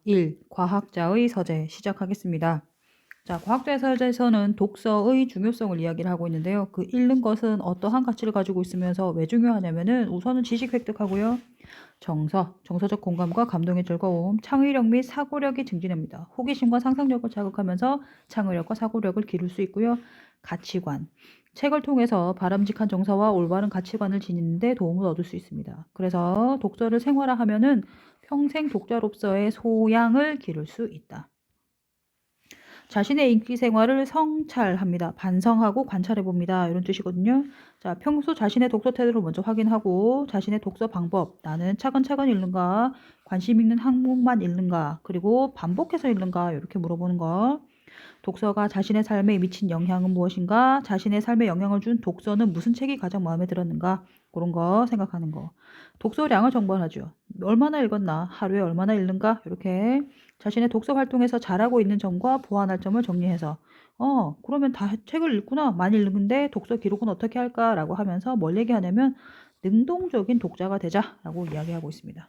1. 과학자의 서재 시작하겠습니다. 자, 과학자의 서재에서는 독서의 중요성을 이야기를 하고 있는데요. 그 읽는 것은 어떠한 가치를 가지고 있으면서 왜 중요하냐면은 우선은 지식 획득하고요. 정서적 공감과 감동의 즐거움, 창의력 및 사고력이 증진합니다. 호기심과 상상력을 자극하면서 창의력과 사고력을 기를 수 있고요. 가치관, 책을 통해서 바람직한 정서와 올바른 가치관을 지니는 데 도움을 얻을 수 있습니다. 그래서 독서를 생활화하면은 평생 독자로서의 소양을 기를 수 있다. 자신의 인기 생활을 성찰합니다. 반성하고 관찰해 봅니다. 이런 뜻이거든요. 자, 평소 자신의 독서 태도를 먼저 확인하고 자신의 독서 방법, 나는 차근차근 읽는가, 관심 있는 항목만 읽는가, 그리고 반복해서 읽는가 이렇게 물어보는 거. 독서가 자신의 삶에 미친 영향은 무엇인가, 자신의 삶에 영향을 준 독서는 무슨 책이 가장 마음에 들었는가, 그런 거 생각하는 거. 독서량을 정벌하죠. 얼마나 읽었나, 하루에 얼마나 읽는가, 이렇게 자신의 독서 활동에서 잘하고 있는 점과 보완할 점을 정리해서 그러면 다 책을 읽구나, 많이 읽는데 독서 기록은 어떻게 할까라고 하면서 뭘 얘기하냐면 능동적인 독자가 되자라고 이야기하고 있습니다.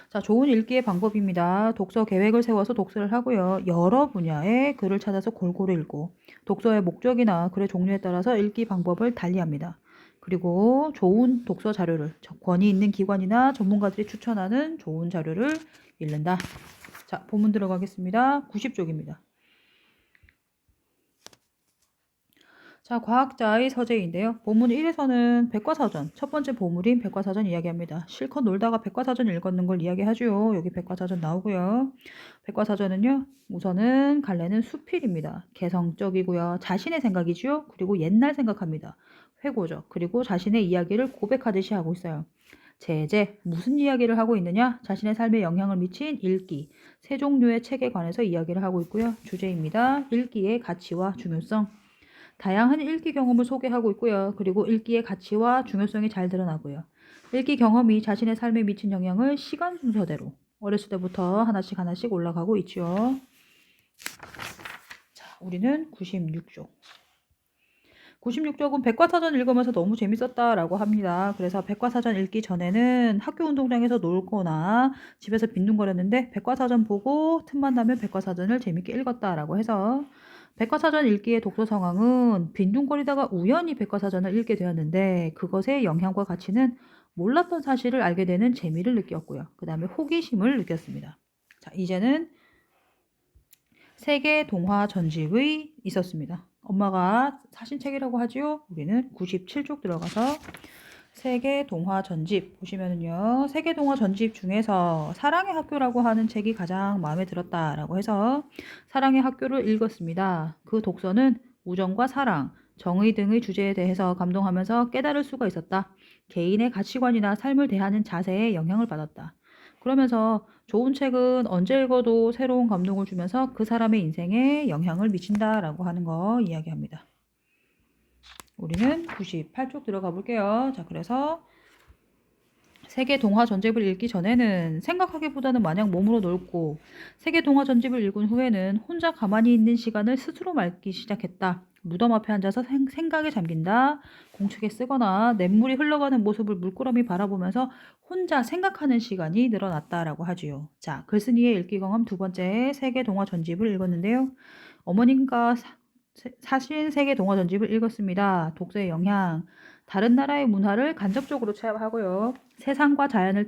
자, 좋은 읽기의 방법입니다. 독서 계획을 세워서 독서를 하고요. 여러 분야의 글을 찾아서 골고루 읽고 독서의 목적이나 글의 종류에 따라서 읽기 방법을 달리합니다. 그리고 좋은 독서 자료를 권위 있는 기관이나 전문가들이 추천하는 좋은 자료를 읽는다. 자, 본문 들어가겠습니다. 90쪽입니다. 자, 과학자의 서재인데요. 본문 1에서는 백과사전, 첫 번째 보물인 백과사전 이야기합니다. 실컷 놀다가 백과사전 읽었는 걸 이야기하죠. 여기 백과사전 나오고요. 백과사전은요, 우선은 갈래는 수필입니다. 개성적이고요. 자신의 생각이죠. 그리고 옛날 생각합니다. 회고적, 그리고 자신의 이야기를 고백하듯이 하고 있어요. 제재, 무슨 이야기를 하고 있느냐? 자신의 삶에 영향을 미친 읽기, 세 종류의 책에 관해서 이야기를 하고 있고요. 주제입니다. 읽기의 가치와 중요성. 다양한 읽기 경험을 소개하고 있고요. 그리고 읽기의 가치와 중요성이 잘 드러나고요. 읽기 경험이 자신의 삶에 미친 영향을 시간 순서대로 어렸을 때부터 하나씩 하나씩 올라가고 있죠. 자, 우리는 96쪽. 96쪽은 백과사전 읽으면서 너무 재밌었다라고 합니다. 그래서 백과사전 읽기 전에는 학교 운동장에서 놀거나 집에서 빈둥거렸는데 백과사전 보고 틈만 나면 백과사전을 재밌게 읽었다라고 해서 백과사전 읽기의 독서 상황은 빈둥거리다가 우연히 백과사전을 읽게 되었는데 그것의 영향과 가치는 몰랐던 사실을 알게 되는 재미를 느꼈고요. 그 다음에 호기심을 느꼈습니다. 자, 이제는 세계 동화 전집이 있었습니다. 엄마가 사신 책이라고 하지요. 우리는 97쪽 들어가서 세계 동화 전집 보시면은요. 세계 동화 전집 중에서 사랑의 학교라고 하는 책이 가장 마음에 들었다라고 해서 사랑의 학교를 읽었습니다. 그 독서는 우정과 사랑, 정의 등의 주제에 대해서 감동하면서 깨달을 수가 있었다. 개인의 가치관이나 삶을 대하는 자세에 영향을 받았다. 그러면서 좋은 책은 언제 읽어도 새로운 감동을 주면서 그 사람의 인생에 영향을 미친다라고 하는 거 이야기합니다. 우리는 98쪽 들어가 볼게요. 자, 그래서 세계 동화 전집을 읽기 전에는 생각하기보다는 마냥 몸으로 놀고 세계 동화 전집을 읽은 후에는 혼자 가만히 있는 시간을 스스로 말기 시작했다. 무덤 앞에 앉아서 생각에 잠긴다. 공책에 쓰거나 냇물이 흘러가는 모습을 물끄러미 바라보면서 혼자 생각하는 시간이 늘어났다라고 하지요. 자, 글쓴이의 읽기 경험 두 번째 세계 동화 전집을 읽었는데요. 어머님과 사신 세계 동화 전집을 읽었습니다. 독서의 영향. 다른 나라의 문화를 간접적으로 체험하고요. 세상과 자연을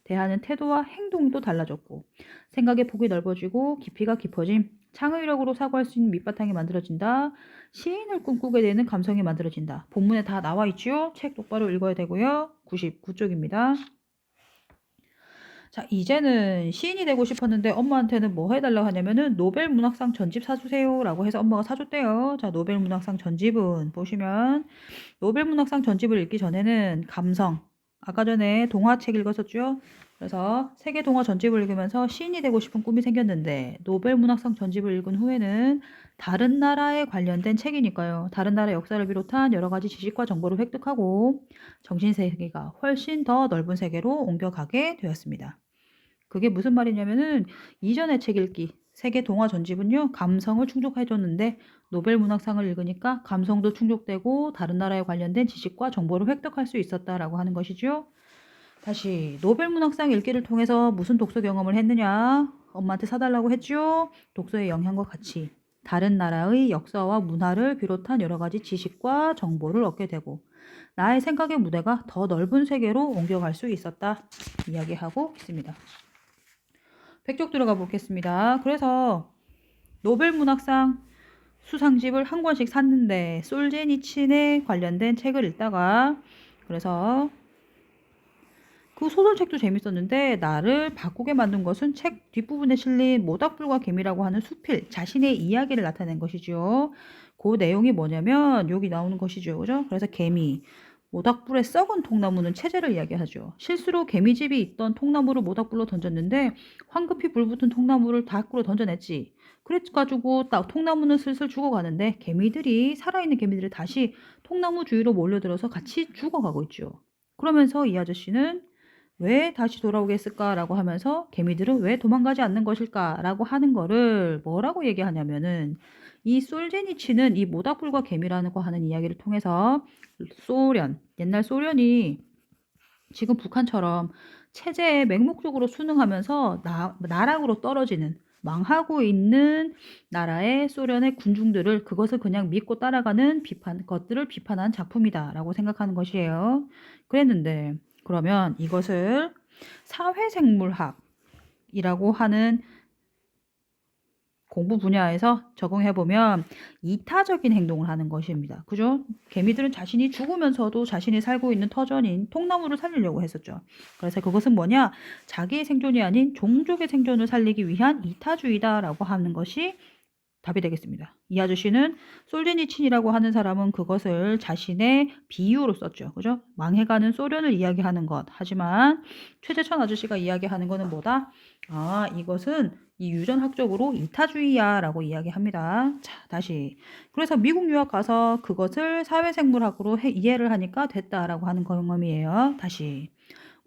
대하는 태도와 행동도 달라졌고 생각의 폭이 넓어지고 깊이가 깊어짐, 창의력으로 사고할 수 있는 밑바탕이 만들어진다. 시인을 꿈꾸게 되는 감성이 만들어진다. 본문에 다 나와 있지요. 책 똑바로 읽어야 되고요. 99쪽입니다. 자, 이제는 시인이 되고 싶었는데 엄마한테는 뭐 해달라고 하냐면은 노벨 문학상 전집 사주세요 라고 해서 엄마가 사줬대요. 자, 노벨 문학상 전집은 보시면 노벨 문학상 전집을 읽기 전에는 감성, 아까 전에 동화책 읽었었죠. 그래서 세계 동화 전집을 읽으면서 시인이 되고 싶은 꿈이 생겼는데 노벨 문학상 전집을 읽은 후에는 다른 나라에 관련된 책이니까요. 다른 나라 역사를 비롯한 여러 가지 지식과 정보를 획득하고 정신세계가 훨씬 더 넓은 세계로 옮겨가게 되었습니다. 그게 무슨 말이냐면은 이전의 책 읽기, 세계 동화 전집은요, 감성을 충족해줬는데 노벨 문학상을 읽으니까 감성도 충족되고 다른 나라에 관련된 지식과 정보를 획득할 수 있었다라고 하는 것이죠. 다시 노벨문학상 읽기를 통해서 무슨 독서 경험을 했느냐? 엄마한테 사달라고 했죠? 독서의 영향과 같이 다른 나라의 역사와 문화를 비롯한 여러 가지 지식과 정보를 얻게 되고 나의 생각의 무대가 더 넓은 세계로 옮겨갈 수 있었다. 이야기하고 있습니다. 백쪽 들어가 보겠습니다. 그래서 노벨문학상 수상집을 한 권씩 샀는데 솔제니친에 관련된 책을 읽다가 그래서 그 소설책도 재밌었는데 나를 바꾸게 만든 것은 책 뒷부분에 실린 모닥불과 개미라고 하는 수필, 자신의 이야기를 나타낸 것이죠. 그 내용이 뭐냐면 여기 나오는 것이죠. 그죠? 그래서 개미, 모닥불에 썩은 통나무는 체제를 이야기하죠. 실수로 개미집이 있던 통나무를 모닥불로 던졌는데 황급히 불붙은 통나무를 밖으로 던져냈지. 그래가지고 딱 통나무는 슬슬 죽어가는데 개미들이 살아있는 개미들이 다시 통나무 주위로 몰려들어서 같이 죽어가고 있죠. 그러면서 이 아저씨는 왜 다시 돌아오겠을까라고 하면서 개미들은 왜 도망가지 않는 것일까라고 하는 거를 뭐라고 얘기하냐면은 이 솔제니치는 이 모닥불과 개미라는 거 하는 이야기를 통해서 소련, 옛날 소련이 지금 북한처럼 체제에 맹목적으로 순응하면서 나락으로 떨어지는 망하고 있는 나라의 소련의 군중들을 그것을 그냥 믿고 따라가는 것들을 비판한 작품이다라고 생각하는 것이에요. 그랬는데 그러면 이것을 사회생물학이라고 하는 공부 분야에서 적용해 보면 이타적인 행동을 하는 것입니다. 그죠? 개미들은 자신이 죽으면서도 자신이 살고 있는 터전인 통나무를 살리려고 했었죠. 그래서 그것은 뭐냐? 자기의 생존이 아닌 종족의 생존을 살리기 위한 이타주의다라고 하는 것이 답이 되겠습니다. 이 아저씨는 솔제니친이라고 하는 사람은 그것을 자신의 비유로 썼죠. 그죠? 망해가는 소련을 이야기하는 것. 하지만 최재천 아저씨가 이야기하는 것은 뭐다? 아, 이것은 이 유전학적으로 이타주의야 라고 이야기합니다. 자, 다시. 그래서 미국 유학 가서 그것을 사회생물학으로 이해를 하니까 됐다라고 하는 경험이에요. 다시.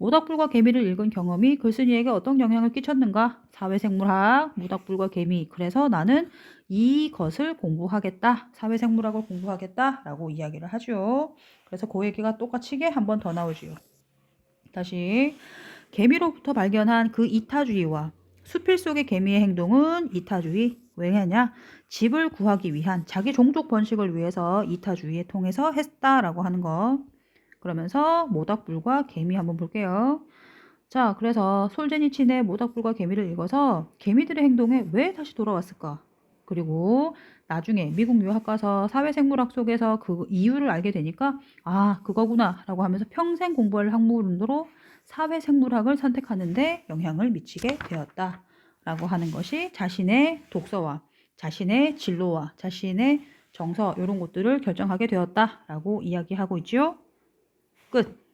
모닥불과 개미를 읽은 경험이 글쓴이에게 어떤 영향을 끼쳤는가? 사회생물학, 모닥불과 개미. 그래서 나는 이것을 공부하겠다. 사회생물학을 공부하겠다. 라고 이야기를 하죠. 그래서 그 얘기가 똑같이 한 번 더 나오지요. 다시. 개미로부터 발견한 그 이타주의와 수필 속의 개미의 행동은 이타주의. 왜냐냐? 집을 구하기 위한 자기 종족 번식을 위해서 이타주의에 통해서 했다라고 하는 거. 그러면서 모닥불과 개미 한번 볼게요. 자, 그래서 솔제니친의 모닥불과 개미를 읽어서 개미들의 행동에 왜 다시 돌아왔을까? 그리고 나중에 미국 유학 가서 사회생물학 속에서 그 이유를 알게 되니까 아, 그거구나 라고 하면서 평생 공부할 학문으로 사회생물학을 선택하는데 영향을 미치게 되었다 라고 하는 것이 자신의 독서와 자신의 진로와 자신의 정서 이런 것들을 결정하게 되었다 라고 이야기하고 있죠. 끝.